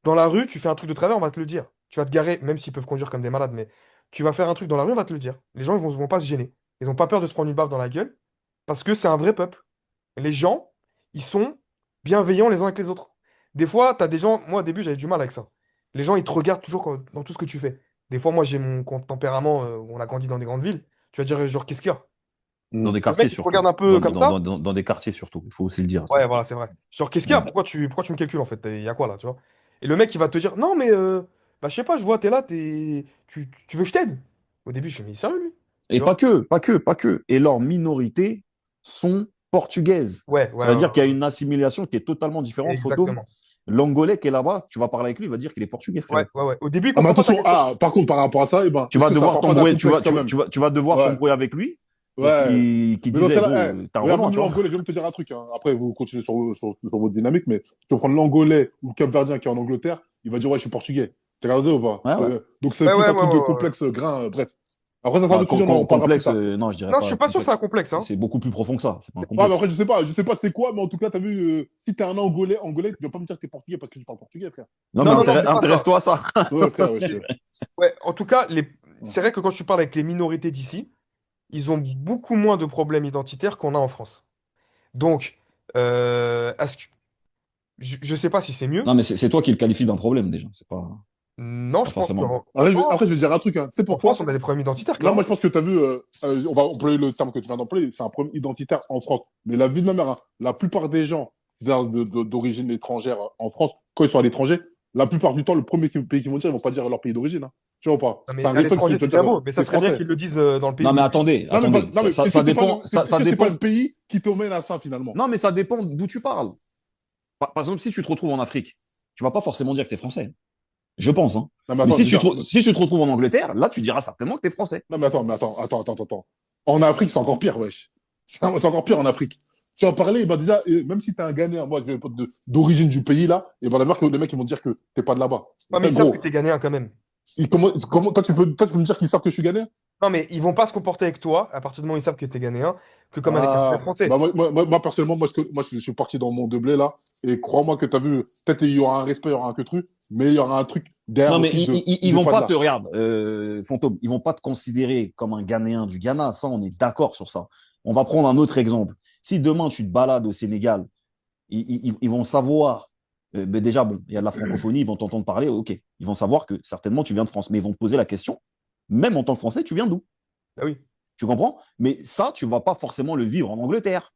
dans la rue, tu fais un truc de travers, on va te le dire. Tu vas te garer, même s'ils peuvent conduire comme des malades, mais tu vas faire un truc dans la rue, on va te le dire. Les gens, vont pas se gêner. Ils n'ont pas peur de se prendre une baffe dans la gueule, parce que c'est un vrai peuple. Les gens, ils sont bienveillants les uns avec les autres. Des fois, tu as des gens, moi au début, j'avais du mal avec ça. Les gens, ils te regardent toujours dans tout ce que tu fais. Des fois, moi, j'ai mon tempérament, on a grandi dans des grandes villes. Tu vas dire, genre, qu'est-ce qu'il y a? Dans mhm. des Le quartiers mec, il te surtout. regarde un peu comme ça. Dans des quartiers surtout, il faut aussi le dire. Tu Ouais, voilà, c'est vrai. Genre, qu'est-ce qu'il y a? vois. Pourquoi tu me calcules en fait? Il y a quoi là, tu vois? Et le mec, il va te dire, non, mais bah, je sais pas, je vois, t'es là, tu veux que je t'aide? Au début, je suis, mais il est sérieux, lui? Et Tu vois? pas que. Et leurs minorités sont portugaises. Ouais, ouais, Ça veut ouais, dire qu'il y a ouais. une assimilation qui est totalement différente. Fantôme, Exactement. l'Angolais qui est là-bas, tu vas parler avec lui, il va dire qu'il est portugais, Ouais, frérot. ouais, ouais. Au début, il Ah, mais comprend pas ta attention, question. ah, par contre, par rapport à ça, eh ben, Tu est-ce vas que ça devoir part pas d'un t'embrouiller, complexe quand même? tu vas devoir Ouais, t'embrouiller avec lui pour ouais. qu'il Mais dans ce dise, hey, cas-là, gros, t'es un regarde, Renoir, même tu vois. l'angolais, je vais même te dire un truc, hein. Après, vous continuez sur votre dynamique, mais tu vas prendre l'angolais ou le capverdien qui est en Angleterre, il va dire, ouais, je suis portugais. T'as regardé ou pas? Ouais, ouais. Donc, c'est Ouais, plus ouais, un ouais, truc de ouais, ouais. complexe grain, bref. Après, ça, c'est un Bah, autre sujet, on en parlera plus complexe, tard. non, je dirais Non, je pas suis pas sûr que c'est un complexe. complexe, hein. C'est beaucoup plus profond que ça. C'est pas un Ouais, mais complexe. après, je sais pas c'est quoi, mais en tout cas, t'as vu, si t'es un angolais, tu vas pas me dire que t'es portugais parce que tu parles portugais, frère. Non, mais Non, non, non, c'est pas ça. intéresse-toi à ça. Ouais, frère, wesh. Ouais, en tout cas, c'est vrai que quand tu parles avec les minorités d'ici, ils ont beaucoup moins de problèmes identitaires qu'on a en France. Donc, est-ce que... je sais pas si c'est Non, mieux. mais c'est toi qui le qualifie d'un problème déjà. Non, Pas je pense forcément. qu'en Après, je vais dire un truc, hein. Tu sais en France, pourquoi? on a des problèmes identitaires, Là, moi, clairement. je pense que tu as vu, on va employer le terme que tu viens d'employer, c'est un problème identitaire en France. Mais la vie de ma mère, hein, la plupart des gens d'origine étrangère en France, quand ils sont à l'étranger, la plupart du temps, le premier pays qu'ils vont dire, ils vont pas dire leur pays d'origine, hein. Tu vois ou pas? Non, C'est mais un à respect, l'étranger, tu vas c'est bien dire, beau, mais ça t'es serait bien français. qu'ils le disent dans le pays Non, mais d'où ils attendez, Non, mais, attendez. non, mais est-ce Ça que c'est pas dépend, ça est-ce que c'est pas le dépend. pays qui te mène à ça, finalement? Non, mais ça dépend d'où tu parles. Par exemple, si tu te retrouves en Afrique, tu vas pas forcément dire que tu es français. Je pense, hein. Non, mais Mais attends, je veux dire, si tu te retrouves en Angleterre, là, tu diras certainement que tu es français. non, attends. En Afrique, c'est encore pire, wesh. C'est encore pire en Afrique. Tu en parlais, ben déjà, même si t'es un Ghanéen, moi, je vais pas d'origine du pays, là, et ben d'abord que les mecs, ils vont dire que t'es pas de là-bas. Ouais, mais Après, ils savent que gros, t'es Ghanéen quand même. toi, tu peux me dire qu'ils savent que je suis Ghanéen? Non, mais ils vont pas se comporter avec toi, à partir du moment où ils savent que t'es Ghanéen, que comme avec un vrai Ah, bah, Français. personnellement, je suis parti dans mon de blé, là, et crois-moi que t'as vu, peut-être il y aura un respect, il y aura un que truc, mais il y aura un truc derrière Non, mais aussi ils il est vont pas de pas là. te, regarde, Fantôme, ils vont pas te considérer comme un Ghanéen du Ghana. Ça, on est d'accord sur ça. On va prendre un autre exemple. Si demain tu te balades au Sénégal, ils vont savoir, ben déjà, bon, il y a de la francophonie, ils vont t'entendre parler, ok. Ils vont savoir que certainement tu viens de France, mais ils vont te poser la question, même en tant que Français, tu viens d'où? Ah oui. Tu comprends? Mais ça, tu vas pas forcément le vivre en Angleterre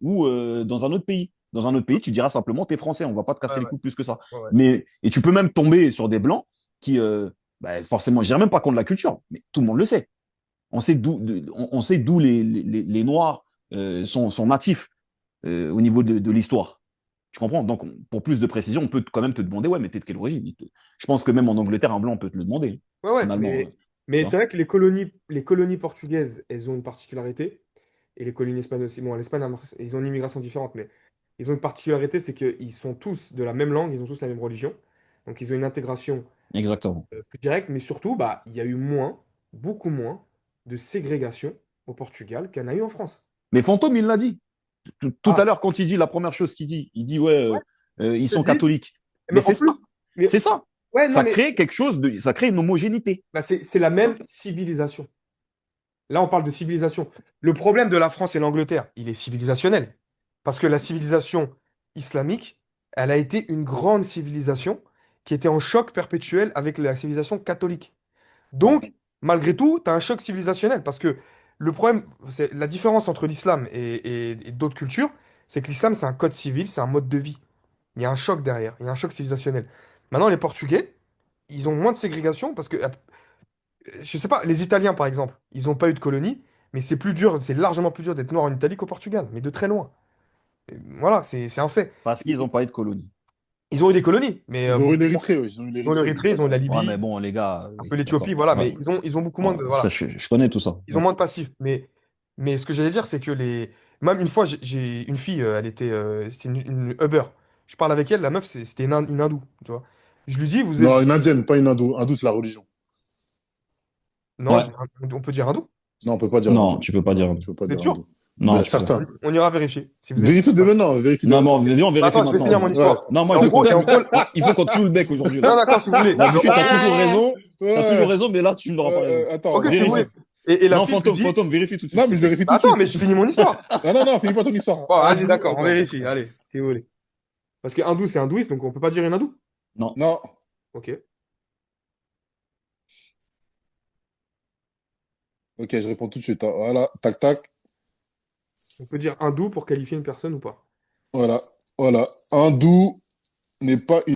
ou dans un autre pays. Dans un autre pays, tu diras simplement t'es français, on va pas te Ouais, casser les ouais, coups plus que ça. ouais, ouais. Mais et tu peux même tomber sur des blancs qui, bah, forcément, je dirais même pas contre la culture, mais tout le monde le sait. On sait d'où les Noirs sont natifs au niveau de l'histoire. Tu comprends? Donc, pour plus de précision, on peut quand même te demander, ouais, mais t'es de quelle origine? Je pense que même en Angleterre, un blanc peut te le demander, Ouais, ouais, finalement. Tu mais c'est vois? vrai que les colonies portugaises, elles ont une particularité, et les colonies espagnoles aussi. Bon, l'Espagne, ils ont une immigration différente, mais ils ont une particularité, c'est qu'ils sont tous de la même langue, ils ont tous la même religion. Donc, ils ont une intégration Exactement. plus directe, mais surtout, bah, il y a eu beaucoup moins de ségrégation au Portugal qu'il y en a eu en France. Mais Fantôme, il l'a dit. Tout à Ah, l'heure, quand il dit la première chose il dit, ouais, ouais, ils ils te sont disent. catholiques. Mais Mais en c'est ça. plus, mais, C'est ça. ouais, non, Ça mais crée quelque chose ça crée une homogénéité. bah, c'est la même civilisation. Là, on parle de civilisation. Le problème de la France et l'Angleterre, il est civilisationnel. Parce que la civilisation islamique, elle a été une grande civilisation qui étaient en choc perpétuel avec la civilisation catholique. Donc, malgré tout, tu as un choc civilisationnel parce que le problème, c'est la différence entre l'islam et d'autres cultures, c'est que l'islam, c'est un code civil, c'est un mode de vie. Il y a un choc derrière, il y a un choc civilisationnel. Maintenant, les Portugais, ils ont moins de ségrégation parce que, je sais pas, les Italiens, par exemple, ils n'ont pas eu de colonie, mais c'est plus dur, c'est largement plus dur d'être noir en Italie qu'au Portugal, mais de très loin. Et voilà, c'est un fait. Parce qu'ils n'ont pas eu de colonie. Ils ont eu des colonies, mais Ils ont eu beaucoup moins. l'Érythrée, ils ont eu Ils ont l'Érythrée, l'Érythrée, ils ont la Ouais, mais Libye, bon, les gars, un oui, peu l'Éthiopie, d'accord. voilà, Ouais. mais ils ont beaucoup moins Ouais, de, ça, voilà, je connais tout ça. ils ont moins de passifs. Mais ce que j'allais dire, c'est que même une fois, j'ai une fille, c'était une Uber. Je parle avec elle, la meuf, c'était une hindoue, tu vois. Je lui dis, vous êtes, Non, une indienne, pas une hindoue. Hindoue, c'est la religion. non, Ouais. on peut dire hindoue. Non, on peut pas dire Non, hindou. tu peux pas dire. Non, tu peux pas Vous êtes dire sûr? hindou. Non, Ben, tu peux pas. certain. On ira vérifier. Si vous êtes sûr. Vérifie dès maintenant, vérifie dès Non, mais maintenant. viens, on vérifie Attends, je vais maintenant. finir mon Vas-y. histoire. Non, moi, Et je en veux gros, qu'on et en gros, il faut qu'on te cloue le bec aujourd'hui, non, là. d'accord, si vous voulez. D'habitude, t'as toujours raison. T'as toujours Ouais, raison, mais là, tu n'auras pas raison. attends, Ok, si vous attends. voulez. Vérifie. Et la Non, fille lui dit, fantôme, vérifie tout de suite, Non, s'il mais te je plaît. vérifie tout bah, de attends, suite. mais je finis mon histoire. Non, finis pas ton histoire. Bon, vas-y, Hindou, d'accord, on attends. vérifie. Allez, si vous voulez. Parce que hindou, c'est hindouiste, donc on peut pas dire une hindoue. Non. Non. Ok. Ok, je réponds tout de suite, hein. Voilà, tac, tac. On peut dire hindou pour qualifier une personne ou pas? Voilà, voilà. Hindou n'est pas une